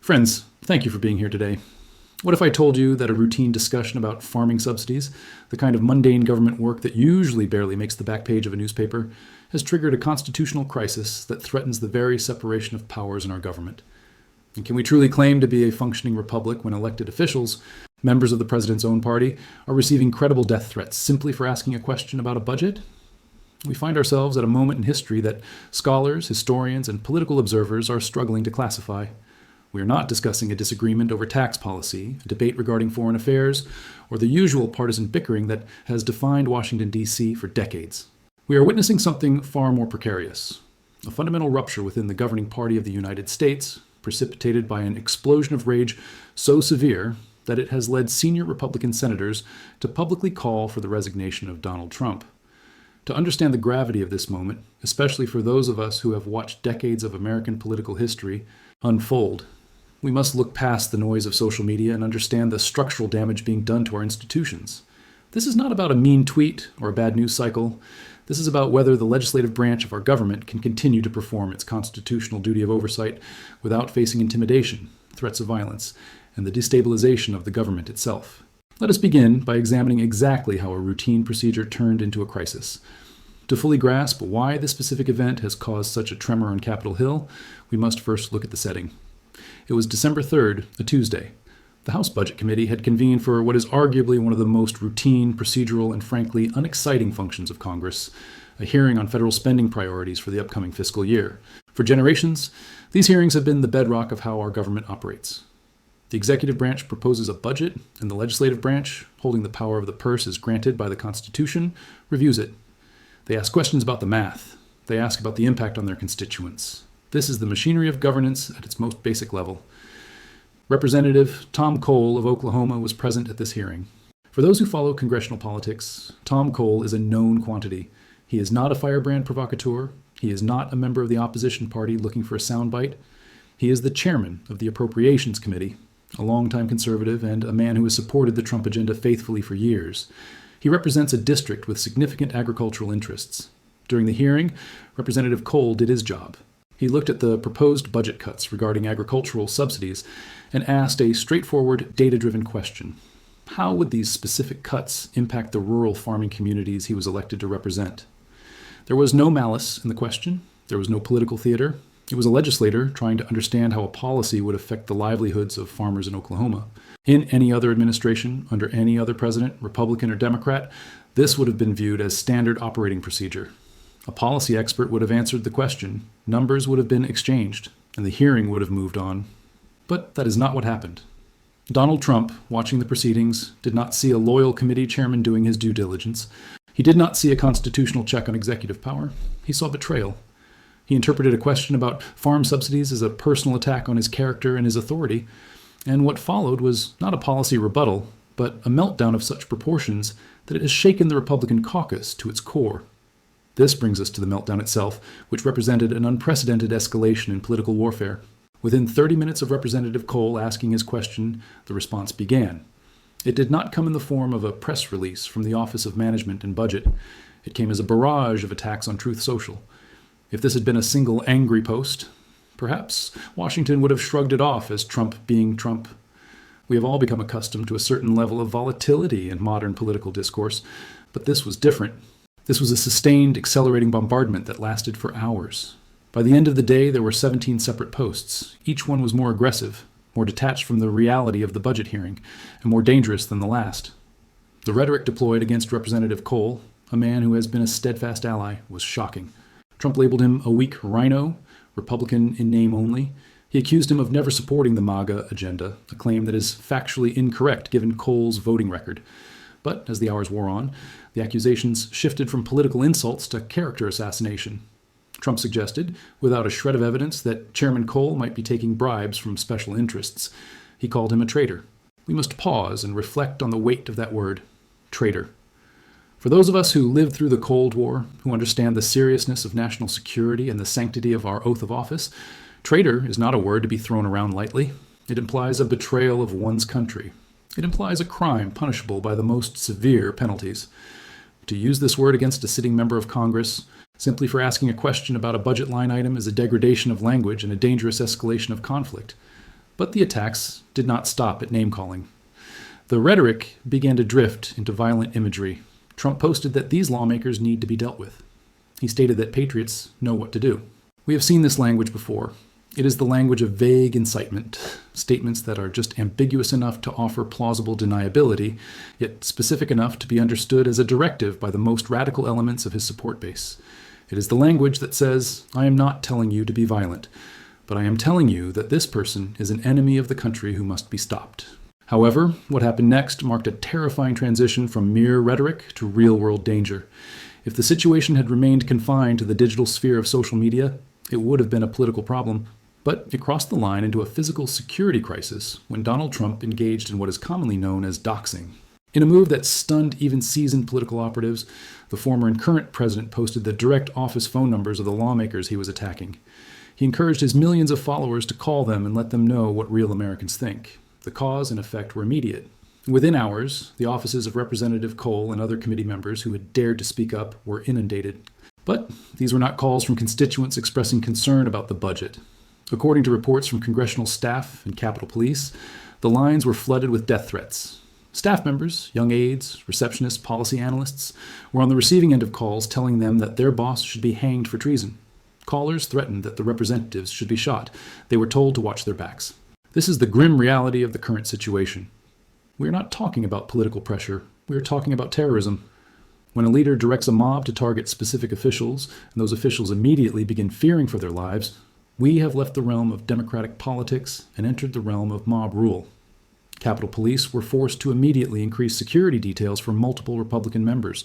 Friends, thank you for being here today. What if I told you that a routine discussion about farming subsidies, the kind of mundane government work that usually barely makes the back page of a newspaper, has triggered a constitutional crisis that threatens the very separation of powers in our government? And can we truly claim to be a functioning republic when elected officials, members of the president's own party, are receiving credible death threats simply for asking a question about a budget? We find ourselves at a moment in history that scholars, historians, and political observers are struggling to classify. We are not discussing a disagreement over tax policy, a debate regarding foreign affairs, or the usual partisan bickering that has defined Washington, D.C. for decades. We are witnessing something far more precarious, a fundamental rupture within the governing party of the United States, precipitated by an explosion of rage so severe that it has led senior Republican senators to publicly call for the resignation of Donald Trump. To understand the gravity of this moment, especially for those of us who have watched decades of American political history unfold, we must look past the noise of social media and understand the structural damage being done to our institutions. This is not about a mean tweet or a bad news cycle. This is about whether the legislative branch of our government can continue to perform its constitutional duty of oversight without facing intimidation, threats of violence, and the destabilization of the government itself. Let us begin by examining exactly how a routine procedure turned into a crisis. To fully grasp why this specific event has caused such a tremor on Capitol Hill, we must first look at the setting. It was December 3rd, a Tuesday. The House Budget Committee had convened for what is arguably one of the most routine, procedural, and frankly unexciting functions of Congress, a hearing on federal spending priorities for the upcoming fiscal year. For generations, these hearings have been the bedrock of how our government operates. The executive branch proposes a budget, and the legislative branch, holding the power of the purse as granted by the Constitution, reviews it. They ask questions about the math. They ask about the impact on their constituents. This is the machinery of governance at its most basic level. Representative Tom Cole of Oklahoma was present at this hearing. For those who follow congressional politics, Tom Cole is a known quantity. He is not a firebrand provocateur. He is not a member of the opposition party looking for a soundbite. He is the chairman of the Appropriations Committee, a longtime conservative and a man who has supported the Trump agenda faithfully for years. He represents a district with significant agricultural interests. During the hearing, Representative Cole did his job. He looked at the proposed budget cuts regarding agricultural subsidies and asked a straightforward, data-driven question. How would these specific cuts impact the rural farming communities he was elected to represent? There was no malice in the question. There was no political theater. It was a legislator trying to understand how a policy would affect the livelihoods of farmers in Oklahoma. In any other administration, under any other president, Republican or Democrat, this would have been viewed as standard operating procedure. A policy expert would have answered the question, numbers would have been exchanged, and the hearing would have moved on. But that is not what happened. Donald Trump, watching the proceedings, did not see a loyal committee chairman doing his due diligence. He did not see a constitutional check on executive power. He saw betrayal. He interpreted a question about farm subsidies as a personal attack on his character and his authority, and what followed was not a policy rebuttal, but a meltdown of such proportions that it has shaken the Republican caucus to its core. This brings us to the meltdown itself, which represented an unprecedented escalation in political warfare. Within 30 minutes of Representative Cole asking his question, the response began. It did not come in the form of a press release from the Office of Management and Budget. It came as a barrage of attacks on Truth Social. If this had been a single angry post, perhaps Washington would have shrugged it off as Trump being Trump. We have all become accustomed to a certain level of volatility in modern political discourse, but this was different. This was a sustained, accelerating bombardment that lasted for hours. By the end of the day, there were 17 separate posts. Each one was more aggressive, more detached from the reality of the budget hearing, and more dangerous than the last. The rhetoric deployed against Representative Cole, a man who has been a steadfast ally, was shocking. Trump labeled him a weak rhino, Republican in name only. He accused him of never supporting the MAGA agenda, a claim that is factually incorrect given Cole's voting record. But as the hours wore on, the accusations shifted from political insults to character assassination. Trump suggested, without a shred of evidence, that Chairman Cole might be taking bribes from special interests. He called him a traitor. We must pause and reflect on the weight of that word, traitor. For those of us who lived through the Cold War, who understand the seriousness of national security and the sanctity of our oath of office, traitor is not a word to be thrown around lightly. It implies a betrayal of one's country. It implies a crime punishable by the most severe penalties. To use this word against a sitting member of Congress, simply for asking a question about a budget line item, is a degradation of language and a dangerous escalation of conflict. But the attacks did not stop at name-calling. The rhetoric began to drift into violent imagery. Trump posted that these lawmakers need to be dealt with. He stated that patriots know what to do. We have seen this language before. It is the language of vague incitement, statements that are just ambiguous enough to offer plausible deniability, yet specific enough to be understood as a directive by the most radical elements of his support base. It is the language that says, I am not telling you to be violent, but I am telling you that this person is an enemy of the country who must be stopped. However, what happened next marked a terrifying transition from mere rhetoric to real-world danger. If the situation had remained confined to the digital sphere of social media, it would have been a political problem, but it crossed the line into a physical security crisis when Donald Trump engaged in what is commonly known as doxing. In a move that stunned even seasoned political operatives, the former and current president posted the direct office phone numbers of the lawmakers he was attacking. He encouraged his millions of followers to call them and let them know what real Americans think. The cause and effect were immediate. Within hours, the offices of Representative Cole and other committee members who had dared to speak up were inundated. But these were not calls from constituents expressing concern about the budget. According to reports from congressional staff and Capitol Police, the lines were flooded with death threats. Staff members, young aides, receptionists, policy analysts were on the receiving end of calls telling them that their boss should be hanged for treason. Callers threatened that the representatives should be shot. They were told to watch their backs. This is the grim reality of the current situation. We are not talking about political pressure. We are talking about terrorism. When a leader directs a mob to target specific officials, and those officials immediately begin fearing for their lives, we have left the realm of democratic politics and entered the realm of mob rule. Capitol Police were forced to immediately increase security details for multiple Republican members.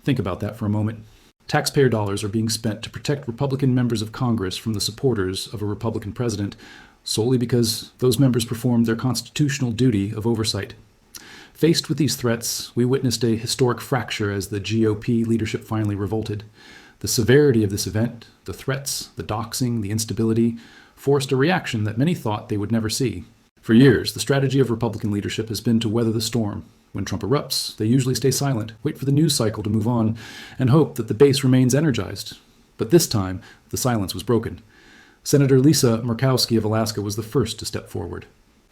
Think about that for a moment. Taxpayer dollars are being spent to protect Republican members of Congress from the supporters of a Republican president solely because those members performed their constitutional duty of oversight. Faced with these threats, we witnessed a historic fracture as the GOP leadership finally revolted. The severity of this event, the threats, the doxing, the instability, forced a reaction that many thought they would never see. For years, the strategy of Republican leadership has been to weather the storm. When Trump erupts, they usually stay silent, wait for the news cycle to move on, and hope that the base remains energized. But this time, the silence was broken. Senator Lisa Murkowski of Alaska was the first to step forward.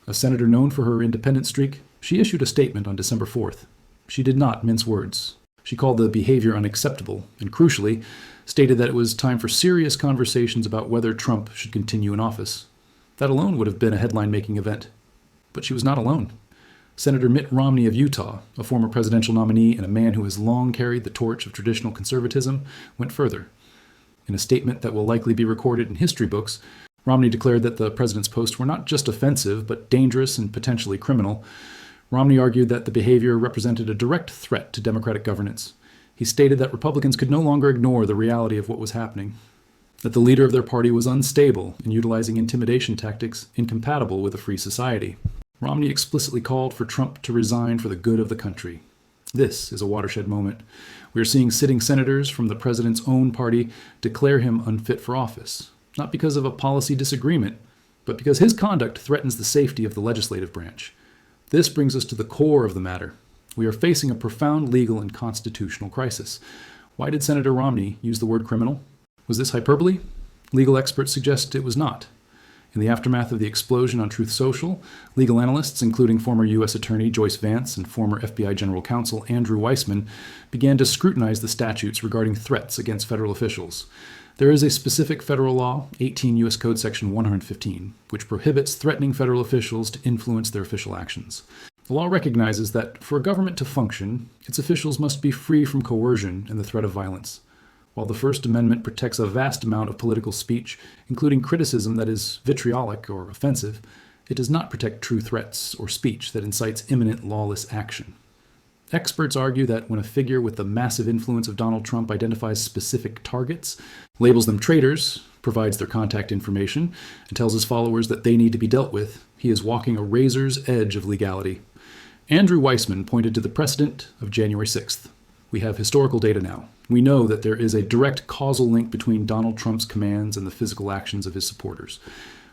A senator known for her independent streak, she issued a statement on December 4th. She did not mince words. She called the behavior unacceptable, and crucially, stated that it was time for serious conversations about whether Trump should continue in office. That alone would have been a headline-making event. But she was not alone. Senator Mitt Romney of Utah, a former presidential nominee and a man who has long carried the torch of traditional conservatism, went further. In a statement that will likely be recorded in history books, Romney declared that the president's posts were not just offensive, but dangerous and potentially criminal. Romney argued that the behavior represented a direct threat to democratic governance. He stated that Republicans could no longer ignore the reality of what was happening, that the leader of their party was unstable and utilizing intimidation tactics incompatible with a free society. Romney explicitly called for Trump to resign for the good of the country. This is a watershed moment. We are seeing sitting senators from the president's own party declare him unfit for office, not because of a policy disagreement, but because his conduct threatens the safety of the legislative branch. This brings us to the core of the matter. We are facing a profound legal and constitutional crisis. Why did Senator Romney use the word criminal? Was this hyperbole? Legal experts suggest it was not. In the aftermath of the explosion on Truth Social, legal analysts, including former U.S. Attorney Joyce Vance and former FBI General Counsel Andrew Weissman, began to scrutinize the statutes regarding threats against federal officials. There is a specific federal law, 18 U.S. Code Section 115, which prohibits threatening federal officials to influence their official actions. The law recognizes that for a government to function, its officials must be free from coercion and the threat of violence. While the First Amendment protects a vast amount of political speech, including criticism that is vitriolic or offensive, it does not protect true threats or speech that incites imminent lawless action. Experts argue that when a figure with the massive influence of Donald Trump identifies specific targets, labels them traitors, provides their contact information, and tells his followers that they need to be dealt with, he is walking a razor's edge of legality. Andrew Weissman pointed to the precedent of January 6th. We have historical data now. We know that there is a direct causal link between Donald Trump's commands and the physical actions of his supporters.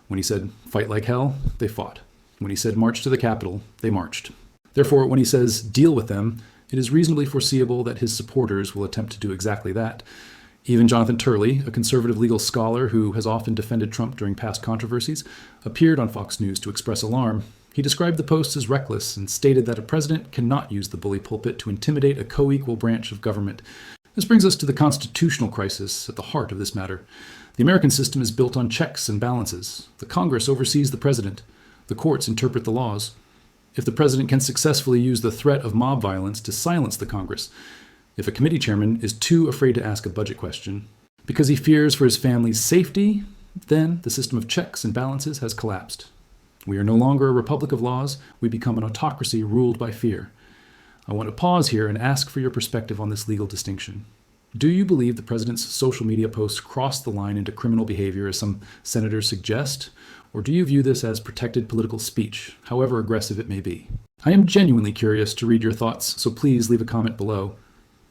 When he said, fight like hell, they fought. When he said, march to the Capitol, they marched. Therefore, when he says, deal with them, it is reasonably foreseeable that his supporters will attempt to do exactly that. Even Jonathan Turley, a conservative legal scholar who has often defended Trump during past controversies, appeared on Fox News to express alarm. He described the posts as reckless and stated that a president cannot use the bully pulpit to intimidate a co-equal branch of government. This brings us to the constitutional crisis at the heart of this matter. The American system is built on checks and balances. The Congress oversees the president. The courts interpret the laws. If the president can successfully use the threat of mob violence to silence the Congress, if a committee chairman is too afraid to ask a budget question because he fears for his family's safety, then the system of checks and balances has collapsed. We are no longer a republic of laws. We become an autocracy ruled by fear. I want to pause here and ask for your perspective on this legal distinction. Do you believe the president's social media posts cross the line into criminal behavior, as some senators suggest? Or do you view this as protected political speech, however aggressive it may be? I am genuinely curious to read your thoughts, so please leave a comment below.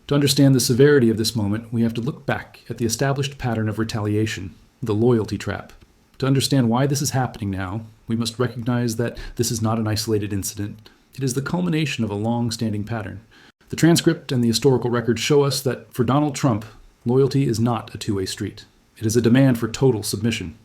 To understand the severity of this moment, we have to look back at the established pattern of retaliation, the loyalty trap. To understand why this is happening now, we must recognize that this is not an isolated incident. It is the culmination of a long-standing pattern. The transcript and the historical record show us that for Donald Trump, loyalty is not a two-way street. It is a demand for total submission.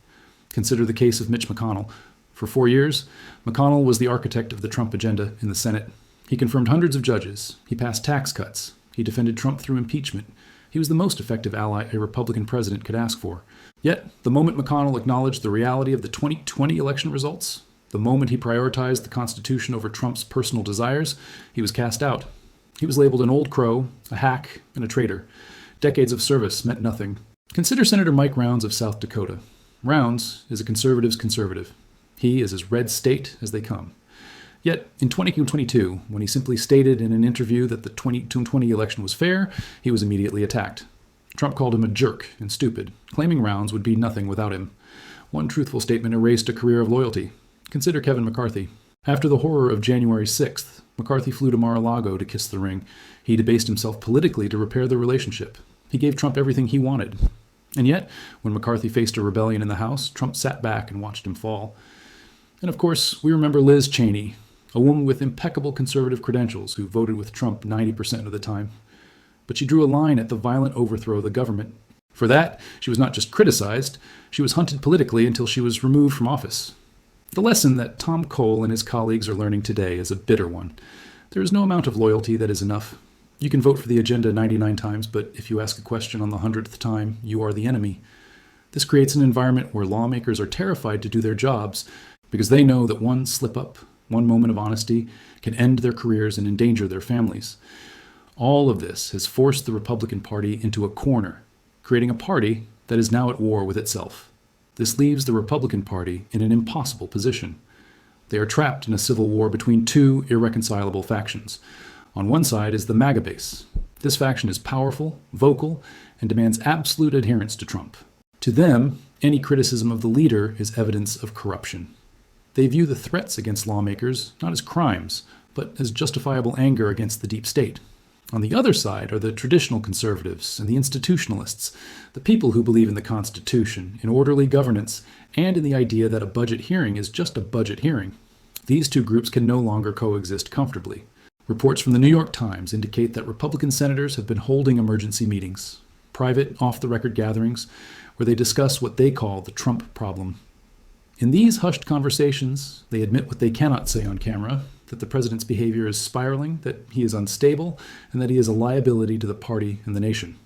Consider the case of Mitch McConnell. For 4 years, McConnell was the architect of the Trump agenda in the Senate. He confirmed hundreds of judges. He passed tax cuts. He defended Trump through impeachment. He was the most effective ally a Republican president could ask for. Yet, the moment McConnell acknowledged the reality of the 2020 election results, the moment he prioritized the Constitution over Trump's personal desires, he was cast out. He was labeled an old crow, a hack, and a traitor. Decades of service meant nothing. Consider Senator Mike Rounds of South Dakota. Rounds is a conservative's conservative. He is as red state as they come. Yet, in 2022, when he simply stated in an interview that the 2020 election was fair, he was immediately attacked. Trump called him a jerk and stupid, claiming Rounds would be nothing without him. One truthful statement erased a career of loyalty. Consider Kevin McCarthy. After the horror of January 6th, McCarthy flew to Mar-a-Lago to kiss the ring. He debased himself politically to repair the relationship. He gave Trump everything he wanted. And yet, when McCarthy faced a rebellion in the House, Trump sat back and watched him fall. And of course, we remember Liz Cheney, a woman with impeccable conservative credentials who voted with Trump 90% of the time. But she drew a line at the violent overthrow of the government. For that, she was not just criticized, she was hunted politically until she was removed from office. The lesson that Tom Cole and his colleagues are learning today is a bitter one. There is no amount of loyalty that is enough. You can vote for the agenda 99 times, but if you ask a question on the 100th time, you are the enemy. This creates an environment where lawmakers are terrified to do their jobs because they know that one slip-up, one moment of honesty can end their careers and endanger their families. All of this has forced the Republican Party into a corner, creating a party that is now at war with itself. This leaves the Republican Party in an impossible position. They are trapped in a civil war between two irreconcilable factions. On one side is the MAGA base. This faction is powerful, vocal, and demands absolute adherence to Trump. To them, any criticism of the leader is evidence of corruption. They view the threats against lawmakers not as crimes, but as justifiable anger against the deep state. On the other side are the traditional conservatives and the institutionalists, the people who believe in the Constitution, in orderly governance, and in the idea that a budget hearing is just a budget hearing. These two groups can no longer coexist comfortably. Reports from the New York Times indicate that Republican senators have been holding emergency meetings, private, off-the-record gatherings, where they discuss what they call the Trump problem. In these hushed conversations, they admit what they cannot say on camera, that the president's behavior is spiraling, that he is unstable, and that he is a liability to the party and the nation.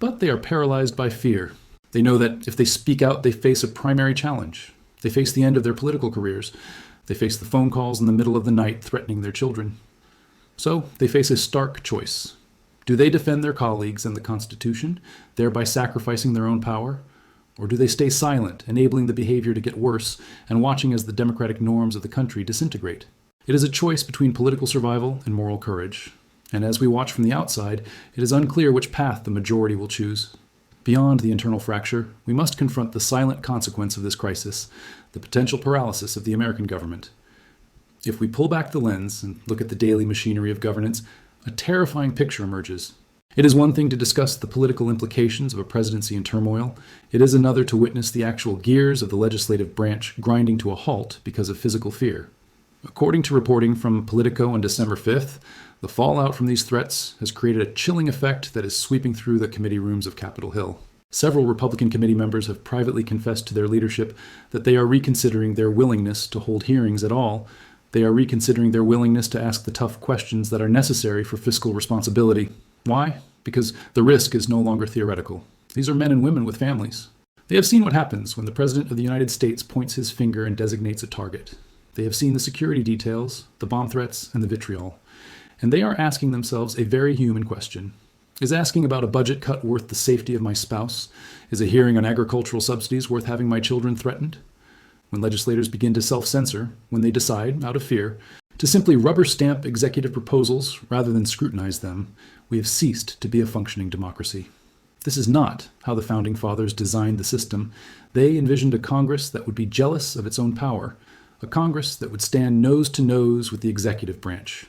But they are paralyzed by fear. They know that if they speak out, they face a primary challenge. They face the end of their political careers. They face the phone calls in the middle of the night threatening their children. So they face a stark choice. Do they defend their colleagues and the Constitution, thereby sacrificing their own power? Or do they stay silent, enabling the behavior to get worse and watching as the democratic norms of the country disintegrate? It is a choice between political survival and moral courage. And as we watch from the outside, it is unclear which path the majority will choose. Beyond the internal fracture, we must confront the silent consequence of this crisis, the potential paralysis of the American government. If we pull back the lens and look at the daily machinery of governance, a terrifying picture emerges. It is one thing to discuss the political implications of a presidency in turmoil. It is another to witness the actual gears of the legislative branch grinding to a halt because of physical fear. According to reporting from Politico on December 5th, the fallout from these threats has created a chilling effect that is sweeping through the committee rooms of Capitol Hill. Several Republican committee members have privately confessed to their leadership that they are reconsidering their willingness to hold hearings at all. They are reconsidering their willingness to ask the tough questions that are necessary for fiscal responsibility. Why? Because the risk is no longer theoretical. These are men and women with families. They have seen what happens when the President of the United States points his finger and designates a target. They have seen the security details, the bomb threats, and the vitriol. And they are asking themselves a very human question. Is asking about a budget cut worth the safety of my spouse? Is a hearing on agricultural subsidies worth having my children threatened? When legislators begin to self-censor, when they decide, out of fear, to simply rubber stamp executive proposals rather than scrutinize them, we have ceased to be a functioning democracy. This is not how the Founding Fathers designed the system. They envisioned a Congress that would be jealous of its own power, a Congress that would stand nose to nose with the executive branch.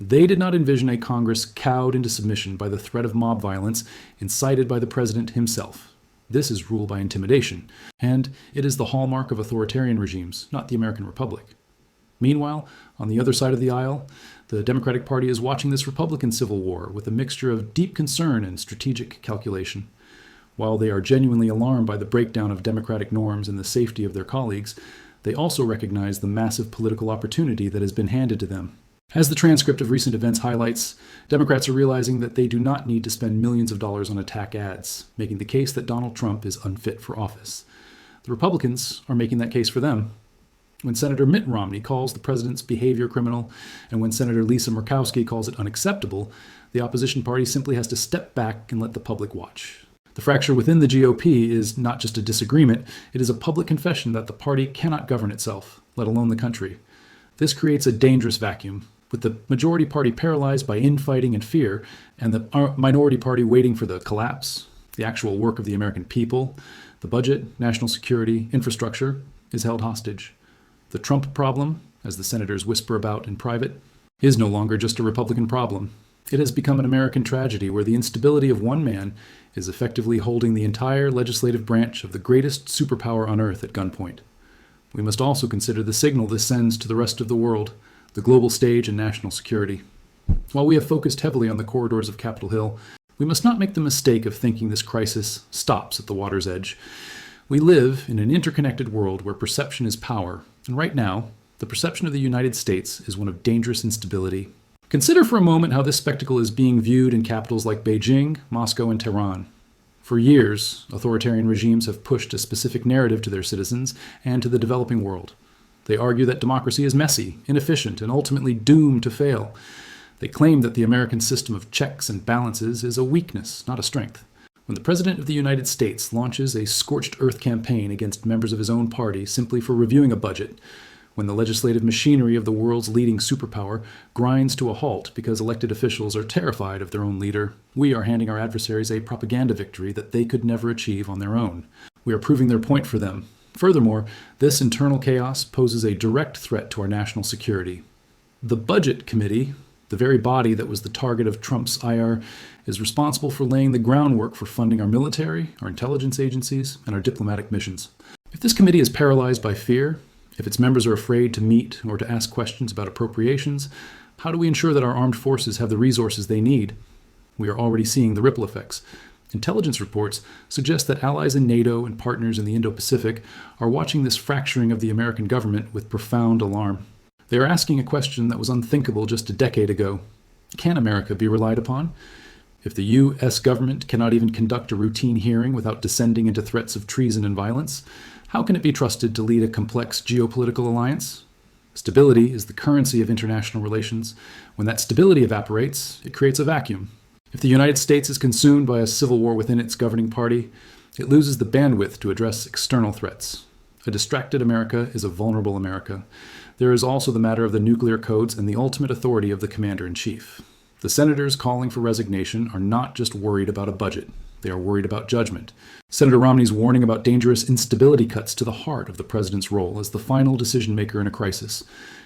They did not envision a Congress cowed into submission by the threat of mob violence incited by the president himself. This is rule by intimidation, and it is the hallmark of authoritarian regimes, not the American Republic. Meanwhile, on the other side of the aisle, the Democratic Party is watching this Republican civil war with a mixture of deep concern and strategic calculation. While they are genuinely alarmed by the breakdown of democratic norms and the safety of their colleagues, they also recognize the massive political opportunity that has been handed to them. As the transcript of recent events highlights, Democrats are realizing that they do not need to spend millions of dollars on attack ads, making the case that Donald Trump is unfit for office. The Republicans are making that case for them. When Senator Mitt Romney calls the president's behavior criminal, and when Senator Lisa Murkowski calls it unacceptable, the opposition party simply has to step back and let the public watch. The fracture within the GOP is not just a disagreement, it is a public confession that the party cannot govern itself, let alone the country. This creates a dangerous vacuum, with the majority party paralyzed by infighting and fear, and the minority party waiting for the collapse, the actual work of the American people, the budget, national security, infrastructure, is held hostage. The Trump problem, as the senators whisper about in private, is no longer just a Republican problem. It has become an American tragedy where the instability of one man is effectively holding the entire legislative branch of the greatest superpower on earth at gunpoint. We must also consider the signal this sends to the rest of the world, the global stage and national security. While we have focused heavily on the corridors of Capitol Hill, we must not make the mistake of thinking this crisis stops at the water's edge. We live in an interconnected world where perception is power, and right now, the perception of the United States is one of dangerous instability. Consider for a moment how this spectacle is being viewed in capitals like Beijing, Moscow, and Tehran. For years, authoritarian regimes have pushed a specific narrative to their citizens and to the developing world. They argue that democracy is messy, inefficient, and ultimately doomed to fail. They claim that the American system of checks and balances is a weakness, not a strength. When the President of the United States launches a scorched earth campaign against members of his own party simply for reviewing a budget, when the legislative machinery of the world's leading superpower grinds to a halt because elected officials are terrified of their own leader, we are handing our adversaries a propaganda victory that they could never achieve on their own. We are proving their point for them. Furthermore, this internal chaos poses a direct threat to our national security. The Budget Committee, the very body that was the target of Trump's ire, is responsible for laying the groundwork for funding our military, our intelligence agencies, and our diplomatic missions. If this committee is paralyzed by fear, if its members are afraid to meet or to ask questions about appropriations, how do we ensure that our armed forces have the resources they need? We are already seeing the ripple effects. Intelligence reports suggest that allies in NATO and partners in the Indo-Pacific are watching this fracturing of the American government with profound alarm. They are asking a question that was unthinkable just a decade ago. Can America be relied upon? If the U.S. government cannot even conduct a routine hearing without descending into threats of treason and violence, how can it be trusted to lead a complex geopolitical alliance? Stability is the currency of international relations. When that stability evaporates, it creates a vacuum. If the United States is consumed by a civil war within its governing party, it loses the bandwidth to address external threats. A distracted America is a vulnerable America. There is also the matter of the nuclear codes and the ultimate authority of the commander-in-chief. The senators calling for resignation are not just worried about a budget. They are worried about judgment. Senator Romney's warning about dangerous instability cuts to the heart of the president's role as the final decision-maker in a crisis.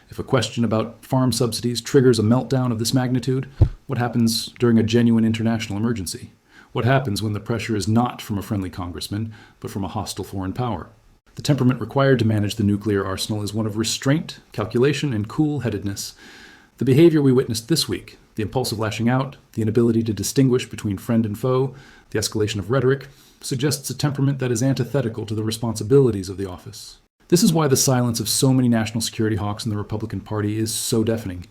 If a question about farm subsidies triggers a meltdown of this magnitude, what happens during a genuine international emergency? What happens when the pressure is not from a friendly congressman, but from a hostile foreign power? The temperament required to manage the nuclear arsenal is one of restraint, calculation, and cool-headedness. The behavior we witnessed this week, the impulsive lashing out, the inability to distinguish between friend and foe, the escalation of rhetoric, suggests a temperament that is antithetical to the responsibilities of the office. This is why the silence of so many national security hawks in the Republican Party is so deafening.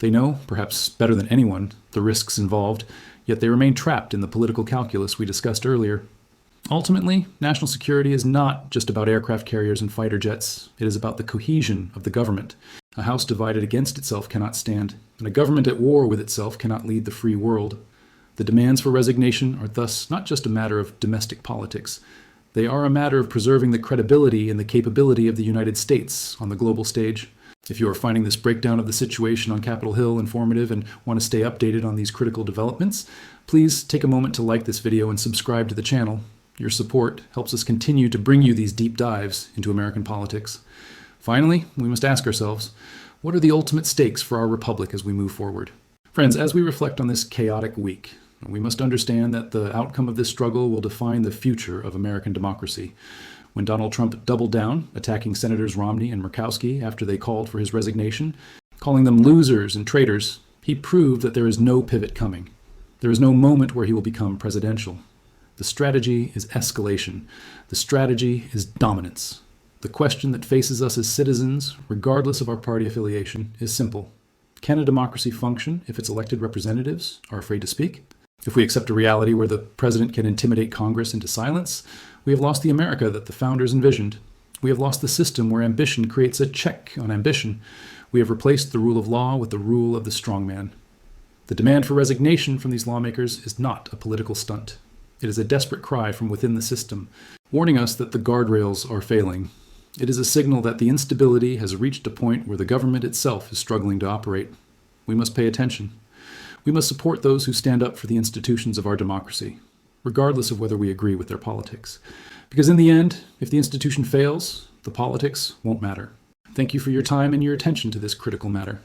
They know, perhaps better than anyone, the risks involved, yet they remain trapped in the political calculus we discussed earlier. Ultimately, national security is not just about aircraft carriers and fighter jets. It is about the cohesion of the government. A house divided against itself cannot stand, and a government at war with itself cannot lead the free world. The demands for resignation are thus not just a matter of domestic politics. They are a matter of preserving the credibility and the capability of the United States on the global stage. If you are finding this breakdown of the situation on Capitol Hill informative and want to stay updated on these critical developments, please take a moment to like this video and subscribe to the channel. Your support helps us continue to bring you these deep dives into American politics. Finally, we must ask ourselves, what are the ultimate stakes for our republic as we move forward? Friends, as we reflect on this chaotic week, we must understand that the outcome of this struggle will define the future of American democracy. When Donald Trump doubled down, attacking Senators Romney and Murkowski after they called for his resignation, calling them losers and traitors, he proved that there is no pivot coming. There is no moment where he will become presidential. The strategy is escalation. The strategy is dominance. The question that faces us as citizens, regardless of our party affiliation, is simple. Can a democracy function if its elected representatives are afraid to speak? If we accept a reality where the president can intimidate Congress into silence, we have lost the America that the founders envisioned. We have lost the system where ambition creates a check on ambition. We have replaced the rule of law with the rule of the strongman. The demand for resignation from these lawmakers is not a political stunt. It is a desperate cry from within the system, warning us that the guardrails are failing. It is a signal that the instability has reached a point where the government itself is struggling to operate. We must pay attention. We must support those who stand up for the institutions of our democracy, regardless of whether we agree with their politics. Because in the end, if the institution fails, the politics won't matter. Thank you for your time and your attention to this critical matter.